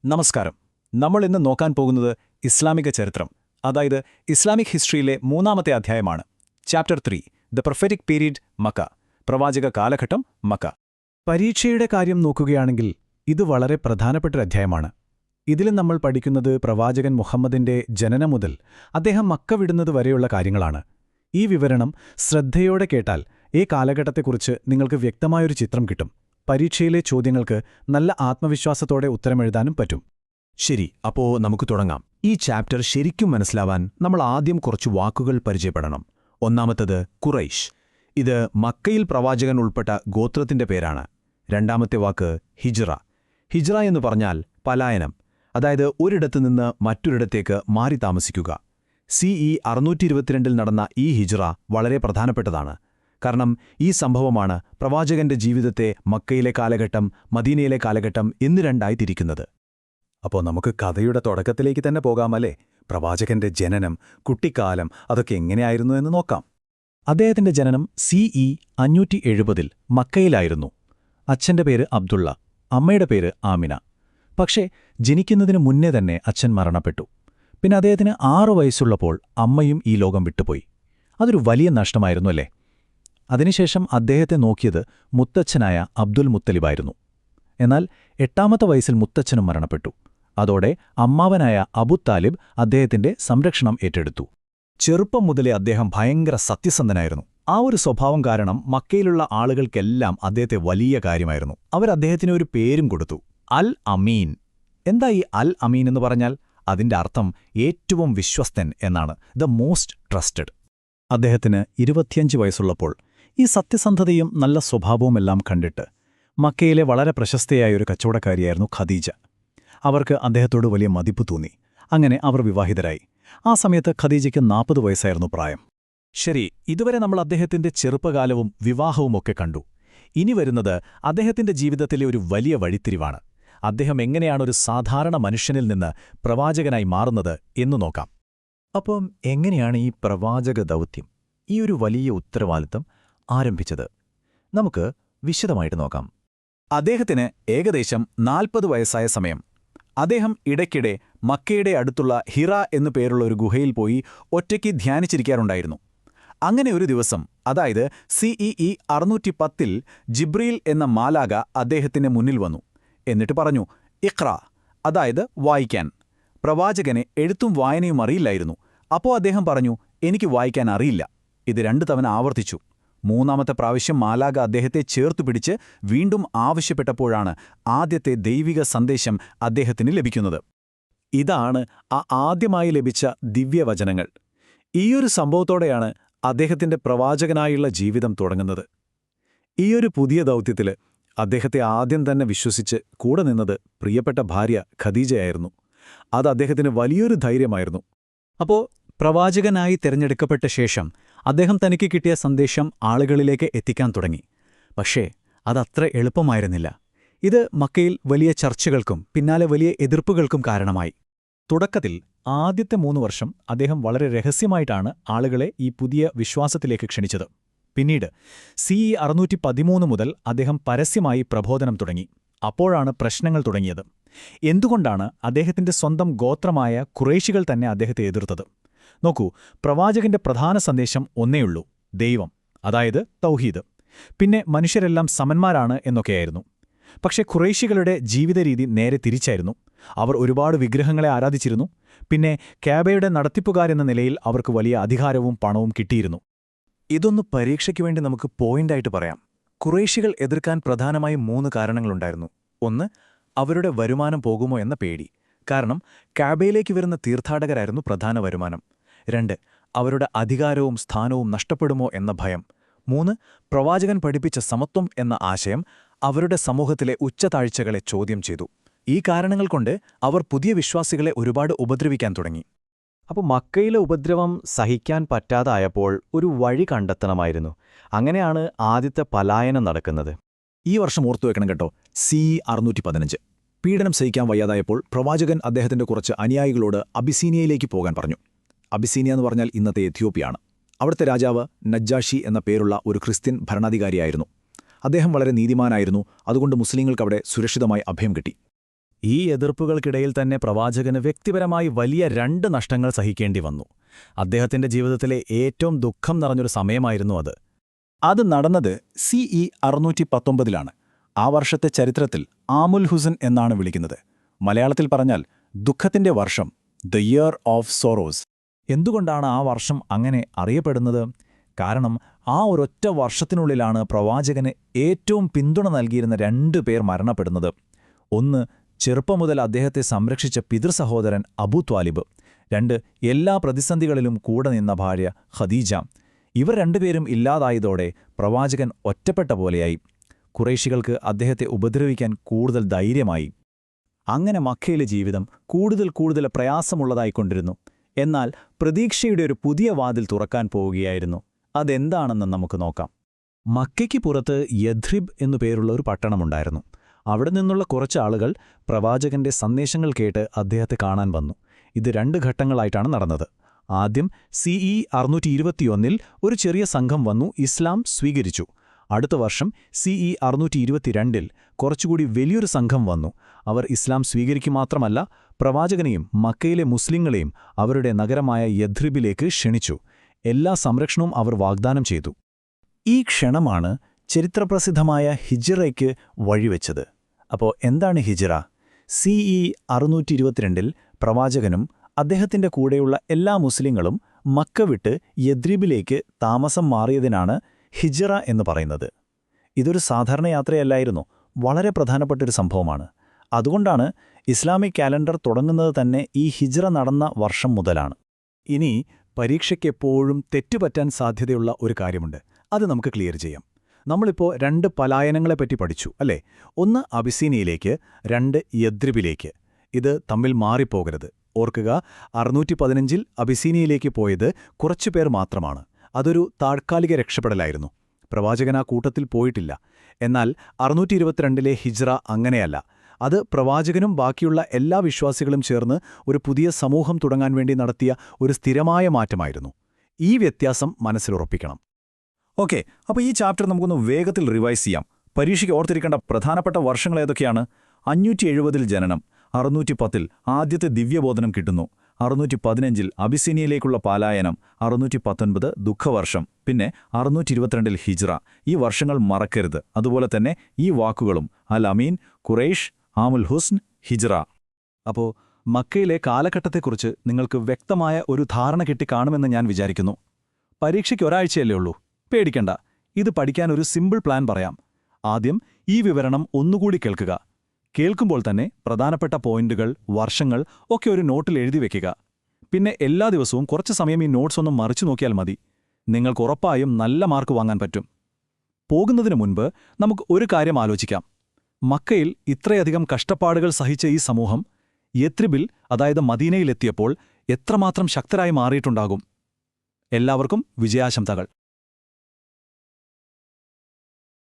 നമസ്കാരം. നമ്മൾ ഇന്ന് നോക്കാൻ പോകുന്നത് ഇസ്ലാമിക ചരിത്രം, അതായത് ഇസ്ലാമിക് ഹിസ്റ്ററിയിലെ മൂന്നാമത്തെ അധ്യായമാണ്. Chapter 3 the prophetic period Mecca, പ്രവാചക കാലഘട്ടം മക്ക. പരീക്ഷയുടെ കാര്യം നോക്കുകയാണെങ്കിൽ ഇത് വളരെ പ്രധാനപ്പെട്ടൊരു അധ്യായമാണ്. ഇതിൽ നമ്മൾ പഠിക്കുന്നത് പ്രവാചകൻ മുഹമ്മദിന്റെ ജനനം മുതൽ അദ്ദേഹം മക്ക വിടുന്നത് വരെയുള്ള കാര്യങ്ങളാണ്. ഈ വിവരണം ശ്രദ്ധയോടെ കേട്ടാൽ ഈ കാലഘട്ടത്തെക്കുറിച്ച് നിങ്ങൾക്ക് വ്യക്തമായൊരു ചിത്രം കിട്ടും. പരീക്ഷയിലെ ചോദ്യങ്ങൾക്ക് നല്ല ആത്മവിശ്വാസത്തോടെ ഉത്തരമെഴുതാനും പറ്റും. ശരി, അപ്പോ നമുക്ക് തുടങ്ങാം. ഈ ചാപ്റ്റർ ശരിക്കും മനസ്സിലാവാൻ നമ്മൾ ആദ്യം കുറച്ച് വാക്കുകൾ പരിചയപ്പെടണം. ഒന്നാമത്തത് ഖുറൈശ്. ഇത് മക്കയിൽ പ്രവാചകൻ ഉൾപ്പെട്ട ഗോത്രത്തിന്റെ പേരാണ്. രണ്ടാമത്തെ വാക്ക് ഹിജ്റ. ഹിജ്റ എന്ന് പറഞ്ഞാൽ പലായനം, അതായത് ഒരിടത്തു നിന്ന് മറ്റൊരിടത്തേക്ക് മാറി താമസിക്കുക. CE 622 നടന്ന ഈ ഹിജ്റ വളരെ പ്രധാനപ്പെട്ടതാണ്. കാരണം ഈ സംഭവമാണ് പ്രവാചകന്റെ ജീവിതത്തെ മക്കയിലെ കാലഘട്ടം, മദീനയിലെ കാലഘട്ടം എന്ന് രണ്ടായി തിരിക്കുന്നത്. അപ്പോൾ നമുക്ക് കഥയുടെ തുടക്കത്തിലേക്ക് തന്നെ പോകാമല്ലേ? പ്രവാചകന്റെ ജനനം, കുട്ടിക്കാലം, അതൊക്കെ എങ്ങനെയായിരുന്നു എന്ന് നോക്കാം. അദ്ദേഹത്തിന്റെ ജനനം CE 570 മക്കയിലായിരുന്നു. അച്ഛന്റെ പേര് അബ്ദുള്ള, അമ്മയുടെ പേര് ആമിന. പക്ഷേ ജനിക്കുന്നതിന് മുന്നേ തന്നെ അച്ഛൻ മരണപ്പെട്ടു. പിന്നെ അദ്ദേഹത്തിന് 6 വയസ്സുള്ളപ്പോൾ അമ്മയും ഈ ലോകം വിട്ടുപോയി. അതൊരു വലിയ നഷ്ടമായിരുന്നു അല്ലേ? അതിനുശേഷം അദ്ദേഹത്തെ നോക്കിയത് മുത്തച്ഛനായ അബ്ദുൽ മുത്തലിബായിരുന്നു. എന്നാൽ 8ാമത്തെ വയസ്സിൽ മുത്തച്ഛനും മരണപ്പെട്ടു. അതോടെ അമ്മാവനായ അബു താലിബ് അദ്ദേഹത്തിന്റെ സംരക്ഷണം ഏറ്റെടുത്തു. ചെറുപ്പം മുതലേ അദ്ദേഹം ഭയങ്കര സത്യസന്ധനായിരുന്നു. ആ ഒരു സ്വഭാവം കാരണം മക്കയിലുള്ള ആളുകൾക്കെല്ലാം അദ്ദേഹത്തെ വലിയ കാര്യമായിരുന്നു. അവരദ്ദേഹത്തിന് ഒരു പേരും കൊടുത്തു, അൽ അമീൻ. എന്താ ഈ അൽ അമീൻ എന്ന് പറഞ്ഞാൽ? അതിന്റെ അർത്ഥം ഏറ്റവും വിശ്വസ്തൻ എന്നാണ്, ദ മോസ്റ്റ് ട്രസ്റ്റഡ്. അദ്ദേഹത്തിന് 25 വയസ്സുള്ളപ്പോൾ ഈ സത്യസന്ധതയും നല്ല സ്വഭാവവുമെല്ലാം കണ്ടിട്ട് മക്കയിലെ വളരെ പ്രശസ്തയായൊരു കച്ചവടക്കാരിയായിരുന്നു ഖദീജ. അവർക്ക് അദ്ദേഹത്തോട് വലിയ മതിപ്പ് തോന്നി. അങ്ങനെ അവർ വിവാഹിതരായി. ആ സമയത്ത് ഖദീജയ്ക്ക് 40 വയസ്സായിരുന്നു പ്രായം. ശരി, ഇതുവരെ നമ്മൾ അദ്ദേഹത്തിന്റെ ചെറുപ്പകാലവും വിവാഹവുമൊക്കെ കണ്ടു. ഇനി വരുന്നത് അദ്ദേഹത്തിന്റെ ജീവിതത്തിലെ ഒരു വലിയ വഴിത്തിരിവാണ്. അദ്ദേഹം എങ്ങനെയാണ് ഒരു സാധാരണ മനുഷ്യനിൽ നിന്ന് പ്രവാചകനായി മാറുന്നത് എന്നു നോക്കാം. അപ്പം എങ്ങനെയാണ് ഈ പ്രവാചക ദൗത്യം, ഈ ഒരു വലിയ ഉത്തരവാദിത്തം ആരംഭിച്ചത്? നമുക്ക് വിശദമായിട്ട് നോക്കാം. അദ്ദേഹത്തിന് ഏകദേശം 40 വയസ്സായ സമയം. അദ്ദേഹം ഇടയ്ക്കിടെ മക്കയുടെ അടുത്തുള്ള ഹിറ എന്നു പേരുള്ള ഒരു ഗുഹയിൽ പോയി ഒറ്റയ്ക്ക് ധ്യാനിച്ചിരിക്കാറുണ്ടായിരുന്നു. അങ്ങനെ ഒരു ദിവസം, അതായത് CE 610 ജിബ്രീൽ എന്ന മാലാക അദ്ദേഹത്തിന്റെ മുന്നിൽ വന്നു. എന്നിട്ട് പറഞ്ഞു, ഇഖ്റ, അതായത് വായിക്കാൻ. പ്രവാചകനെ എഴുത്തും വായനയും അറിയില്ലായിരുന്നു. അപ്പോൾ അദ്ദേഹം പറഞ്ഞു, എനിക്ക് വായിക്കാൻ അറിയില്ല. ഇത് 2 തവണ ആവർത്തിച്ചു. 3ാമത്തെ പ്രാവശ്യം മാലാക അദ്ദേഹത്തെ ചേർത്തുപിടിച്ച് വീണ്ടും ആവശ്യപ്പെട്ടപ്പോഴാണ് ആദ്യത്തെ ദൈവിക സന്ദേശം അദ്ദേഹത്തിന് ലഭിക്കുന്നത്. ഇതാണ് ആദ്യമായി ലഭിച്ച ദിവ്യവചനങ്ങൾ. ഈയൊരു സംഭവത്തോടെയാണ് അദ്ദേഹത്തിന്റെ പ്രവാചകനായുള്ള ജീവിതം തുടങ്ങുന്നത്. ഈയൊരു പുതിയ ദൗത്യത്തിൽ അദ്ദേഹത്തെ ആദ്യം തന്നെ വിശ്വസിച്ച് കൂടെ നിന്നത് പ്രിയപ്പെട്ട ഭാര്യ ഖദീജയായിരുന്നു. അത് അദ്ദേഹത്തിന് വലിയൊരു ധൈര്യമായിരുന്നു. അപ്പോൾ പ്രവാചകനായി തിരഞ്ഞെടുക്കപ്പെട്ട ശേഷം അദ്ദേഹം തനിക്ക് കിട്ടിയ സന്ദേശം ആളുകളിലേക്ക് എത്തിക്കാൻ തുടങ്ങി. പക്ഷേ അതത്ര എളുപ്പമായിരുന്നില്ല. ഇത് മക്കയിൽ വലിയ ചർച്ചകൾക്കും പിന്നാലെ വലിയ എതിർപ്പുകൾക്കും കാരണമായി. തുടക്കത്തിൽ ആദ്യത്തെ 3 വർഷം അദ്ദേഹം വളരെ രഹസ്യമായിട്ടാണ് ആളുകളെ ഈ പുതിയ വിശ്വാസത്തിലേക്ക് ക്ഷണിച്ചത്. പിന്നീട് CE 613 മുതൽ അദ്ദേഹം പരസ്യമായി പ്രബോധനം തുടങ്ങി. അപ്പോഴാണ് പ്രശ്നങ്ങൾ തുടങ്ങിയത്. എന്തുകൊണ്ടാണ് അദ്ദേഹത്തിന്റെ സ്വന്തം ഗോത്രമായ ഖുറൈശികൾ തന്നെ അദ്ദേഹത്തെ എതിർത്തത്? നോക്കൂ, പ്രവാചകന്റെ പ്രധാന സന്ദേശം ഒന്നേയുള്ളൂ, ദൈവം, അതായത് തൗഹീദ്. പിന്നെ മനുഷ്യരെല്ലാം സമന്മാരാണ് എന്നൊക്കെയായിരുന്നു. പക്ഷേ ഖുറൈശികളുടെ ജീവിതരീതി നേരെ തിരിച്ചായിരുന്നു. അവർ ഒരുപാട് വിഗ്രഹങ്ങളെ ആരാധിച്ചിരുന്നു. പിന്നെ കാബയുടെ നടത്തിപ്പുകാരെന്ന നിലയിൽ അവർക്ക് വലിയ അധികാരവും പണവും കിട്ടിയിരുന്നു. ഇതൊന്ന് പരീക്ഷയ്ക്ക് വേണ്ടി നമുക്ക് പോയിന്റായിട്ട് പറയാം. ഖുറൈശികൾ എതിർക്കാൻ പ്രധാനമായും 3 കാരണങ്ങളുണ്ടായിരുന്നു. ഒന്ന്, അവരുടെ വരുമാനം പോകുമോ എന്ന പേടി. കാരണം കാബയിലേക്ക് വരുന്ന തീർത്ഥാടകരായിരുന്നു പ്രധാന വരുമാനം. 2, അവരുടെ അധികാരവും സ്ഥാനവും നഷ്ടപ്പെടുമോ എന്ന ഭയം. 3, പ്രവാചകൻ പഠിപ്പിച്ച സമത്വം എന്ന ആശയം അവരുടെ സമൂഹത്തിലെ ഉച്ചതാഴ്ചകളെ ചോദ്യം ചെയ്തു. ഈ കാരണങ്ങൾ കൊണ്ട് അവർ പുതിയ വിശ്വാസികളെ ഒരുപാട് ഉപദ്രവിക്കാൻ തുടങ്ങി. അപ്പോൾ മക്കയിലെ ഉപദ്രവം സഹിക്കാൻ പറ്റാതായപ്പോൾ ഒരു വഴി കണ്ടെത്തണമായിരുന്നു. അങ്ങനെയാണ് ആദ്യത്തെ പലായനം നടക്കുന്നത്. ഈ വർഷം ഓർത്തുവെക്കണം കേട്ടോ, CE 615. പീഡനം സഹിക്കാൻ വയ്യാതായപ്പോൾ പ്രവാചകൻ അദ്ദേഹത്തിന്റെ കുറച്ച് അനുയായികളോട് അബിസീനിയയിലേക്ക് പോകാൻ പറഞ്ഞു. അബിസീനിയ എന്ന് പറഞ്ഞാൽ ഇന്നത്തെ എത്യോപ്യയാണ്. അവിടുത്തെ രാജാവ് നജ്ജാഷി എന്ന പേരുള്ള ഒരു ക്രിസ്ത്യൻ ഭരണാധികാരിയായിരുന്നു. അദ്ദേഹം വളരെ നീതിമാനായിരുന്നു. അതുകൊണ്ട് മുസ്ലിങ്ങൾക്ക് അവിടെ സുരക്ഷിതമായി അഭയം കിട്ടി. ഈ എതിർപ്പുകൾക്കിടയിൽ തന്നെ പ്രവാചകന് വ്യക്തിപരമായി വലിയ 2 നഷ്ടങ്ങൾ സഹിക്കേണ്ടി വന്നു. അദ്ദേഹത്തിന്റെ ജീവിതത്തിലെ ഏറ്റവും ദുഃഖം നിറഞ്ഞൊരു സമയമായിരുന്നു അത്. അത് നടന്നത് CE 619 ആ വർഷത്തെ ചരിത്രത്തിൽ ആമുൽ ഹുസൻ എന്നാണ് വിളിക്കുന്നത്. മലയാളത്തിൽ പറഞ്ഞാൽ ദുഃഖത്തിന്റെ വർഷം, ദ ഇയർ ഓഫ് സോറോസ്. എന്തുകൊണ്ടാണ് ആ വർഷം അങ്ങനെ അറിയപ്പെടുന്നത്? കാരണം ആ ഒരൊറ്റ വർഷത്തിനുള്ളിലാണ് പ്രവാചകന് ഏറ്റവും പിന്തുണ നൽകിയിരുന്ന 2 പേർ മരണപ്പെടുന്നത്. ഒന്ന്, ചെറുപ്പം മുതൽ അദ്ദേഹത്തെ സംരക്ഷിച്ച പിതൃസഹോദരൻ അബൂ ത്വാലിബ്. 2, എല്ലാ പ്രതിസന്ധികളിലും കൂടെ നിന്ന ഭാര്യ ഖദീജ. ഇവർ 2 പേരും ഇല്ലാതായതോടെ പ്രവാചകൻ ഒറ്റപ്പെട്ട പോലെയായി. ഖുറൈശികൾക്ക് അദ്ദേഹത്തെ ഉപദ്രവിക്കാൻ കൂടുതൽ ധൈര്യമായി. അങ്ങനെ മക്കയിലെ ജീവിതം കൂടുതൽ പ്രയാസമുള്ളതായിക്കൊണ്ടിരുന്നു. എന്നാൽ പ്രതീക്ഷയുടെ ഒരു പുതിയ വാതിൽ തുറക്കാൻ പോവുകയായിരുന്നു. അതെന്താണെന്ന് നമുക്ക് നോക്കാം. മക്കയ്ക്ക് പുറത്ത് യഥ്രിബ് എന്നു പേരുള്ള ഒരു പട്ടണമുണ്ടായിരുന്നു. അവിടെ നിന്നുള്ള കുറച്ച് ആളുകൾ പ്രവാചകന്റെ സന്ദേശങ്ങൾ കേട്ട് അദ്ദേഹത്തെ കാണാൻ വന്നു. ഇത് 2 ഘട്ടങ്ങളായിട്ടാണ് നടന്നത്. ആദ്യം CE 621 ഒരു ചെറിയ സംഘം വന്നു ഇസ്ലാം സ്വീകരിച്ചു. അടുത്ത വർഷം CE 622 കുറച്ചുകൂടി വലിയൊരു സംഘം വന്നു. അവർ ഇസ്ലാം സ്വീകരിക്കുക മാത്രമല്ല, പ്രവാചകനെയും മക്കയിലെ മുസ്ലിങ്ങളെയും അവരുടെ നഗരമായ യഥ്രിബിലേക്ക് ക്ഷണിച്ചു. എല്ലാ സംരക്ഷണവും അവർ വാഗ്ദാനം ചെയ്തു. ഈ ക്ഷണമാണ് ചരിത്രപ്രസിദ്ധമായ ഹിജ്റയ്ക്ക് വഴിവെച്ചത്. അപ്പോൾ എന്താണ് ഹിജ്റ? CE 622 പ്രവാചകനും അദ്ദേഹത്തിന്റെ കൂടെയുള്ള എല്ലാ മുസ്ലിങ്ങളും മക്ക വിട്ട് യഥ്രിബിലേക്ക് താമസം മാറിയതിനാണ് ഹിജ്റ എന്ന് പറയുന്നത്. ഇതൊരു സാധാരണ യാത്രയല്ലായിരുന്നു, വളരെ പ്രധാനപ്പെട്ടൊരു സംഭവമാണ്. അതുകൊണ്ടാണ് ഇസ്ലാമിക് കാലണ്ടർ തുടങ്ങുന്നത് തന്നെ ഈ ഹിജ്റ നടന്ന വർഷം മുതലാണ്. ഇനി പരീക്ഷയ്ക്കെപ്പോഴും തെറ്റുപറ്റാൻ സാധ്യതയുള്ള ഒരു കാര്യമുണ്ട്. അത് നമുക്ക് ക്ലിയർ ചെയ്യാം. നമ്മളിപ്പോൾ 2 പലായനങ്ങളെപ്പറ്റി പഠിച്ചു, അല്ലേ? ഒന്ന് അബിസീനിയയിലേക്ക്, 2 യഥ്രിബിലേക്ക്. ഇത് തമ്മിൽ മാറിപ്പോകരുത്. ഓർക്കുക, 615 അബിസീനിയയിലേക്ക് പോയത് കുറച്ചുപേർ മാത്രമാണ്. അതൊരു താൽക്കാലിക രക്ഷപ്പെടലായിരുന്നു. പ്രവാചകൻ ആ കൂട്ടത്തിൽ പോയിട്ടില്ല. എന്നാൽ 622 ഹിജ്റ അങ്ങനെയല്ല. അത് പ്രവാചകനും ബാക്കിയുള്ള എല്ലാ വിശ്വാസികളും ചേർന്ന് ഒരു പുതിയ സമൂഹം തുടങ്ങാൻ വേണ്ടി നടത്തിയ ഒരു സ്ഥിരമായ മാറ്റമായിരുന്നു. ഈ വ്യത്യാസം മനസ്സിലുറപ്പിക്കണം. ഓക്കെ, അപ്പോൾ ഈ ചാപ്റ്റർ നമുക്കൊന്ന് വേഗത്തിൽ റിവൈസ് ചെയ്യാം. പരീക്ഷയ്ക്ക് ഓർത്തിരിക്കേണ്ട പ്രധാനപ്പെട്ട വർഷങ്ങൾ ഏതൊക്കെയാണ്? 570 ജനനം, 610 ആദ്യത്തെ ദിവ്യബോധനം കിട്ടുന്നു, 615 അബിസീനിയയിലേക്കുള്ള പലായനം, 619 ദുഃഖവർഷം, പിന്നെ 622 ഹിജ്റ. ഈ വർഷങ്ങൾ മറക്കരുത്. അതുപോലെ തന്നെ ഈ വാക്കുകളും: അൽ അമീൻ, ഖുറൈഷ്, ആമുൽ ഹുസ്ൻ, ഹിജ്റ. അപ്പോൾ മക്കയിലെ കാലഘട്ടത്തെക്കുറിച്ച് നിങ്ങൾക്ക് വ്യക്തമായ ഒരു ധാരണ കിട്ടിക്കാണുമെന്ന് ഞാൻ വിചാരിക്കുന്നു. പരീക്ഷയ്ക്ക് ഒരാഴ്ചയല്ലേ ഉള്ളൂ, പേടിക്കണ്ട. ഇത് പഠിക്കാൻ ഒരു സിമ്പിൾ പ്ലാൻ പറയാം. ആദ്യം ഈ വിവരണം ഒന്നുകൂടി കേൾക്കുക. കേൾക്കുമ്പോൾ തന്നെ പ്രധാനപ്പെട്ട പോയിന്റുകൾ, വർഷങ്ങൾ ഒക്കെ ഒരു നോട്ടിൽ എഴുതി വെക്കുക. പിന്നെ എല്ലാ ദിവസവും കുറച്ച് സമയം ഈ നോട്ട്സ് ഒന്ന് മറിച്ചു നോക്കിയാൽ മതി. നിങ്ങൾക്ക് ഉറപ്പായും നല്ല മാർക്ക് വാങ്ങാൻ പറ്റും. പോകുന്നതിന് മുൻപ് നമുക്ക് ഒരു കാര്യം ആലോചിക്കാം. മക്കയിൽ ഇത്രയധികം കഷ്ടപ്പാടുകൾ സഹിച്ച ഈ സമൂഹം യഥ്രിബിൽ, അതായത് മദീനയിലെത്തിയപ്പോൾ എത്രമാത്രം ശക്തരായി മാറിയിട്ടുണ്ടാകും? എല്ലാവർക്കും വിജയാശംസകൾ.